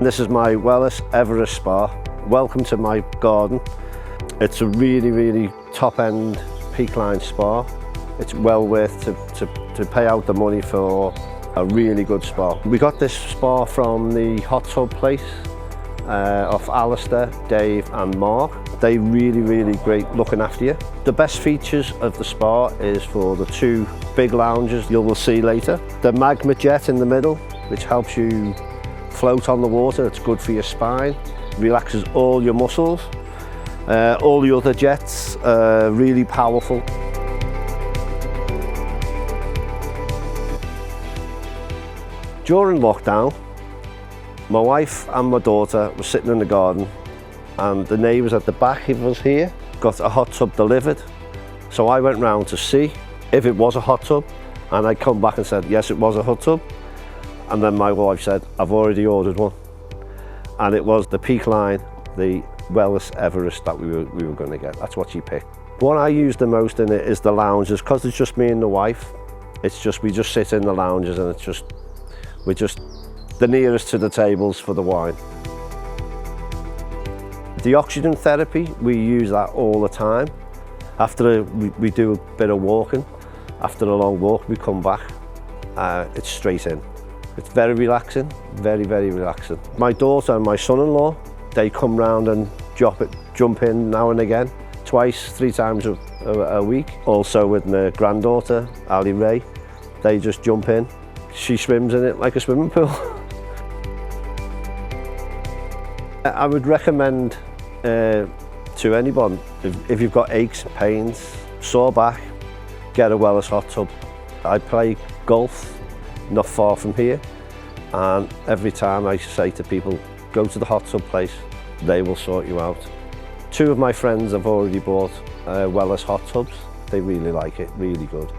This is my Wellis Everest spa. Welcome to my garden. It's a really top-end peak line spa. It's well worth to pay out the money for a really good spa. We got this spa from the hot tub place of Alistair, Dave and Mark. They really great looking after you. The best features of the spa is for the two big lounges you will see later. The magma jet in the middle, which helps you float on the water. It's good for your spine, relaxes all your muscles. All the other jets are really powerful. During lockdown, my wife and my daughter were sitting in the garden and the neighbours at the back of us here got a hot tub delivered. So I went round to see if it was a hot tub, and I come back and said, yes, it was a hot tub. And then my wife said, I've already ordered one. And it was the peak line, the Wellis Everest that we were going to get. That's what she picked. What I use the most in it is the lounges, because it's just me and the wife. We just sit in the lounges and we're just the nearest to the tables for the wine. The oxygen therapy, we use that all the time. After we do a bit of walking, after a long walk, we come back, it's straight in. It's very relaxing, very relaxing. My daughter and my son-in-law, they come round and jump in now and again, twice, 3 times a week. Also with my granddaughter, Ali Ray, they just jump in. She swims in it like a swimming pool. I would recommend to anyone, if you've got aches, pains, sore back, get a Wellis hot tub. I play golf not far from here, and every time I say to people, go to the hot tub place, they will sort you out. 2 of my friends have already bought Wellis hot tubs. They really like it, really good.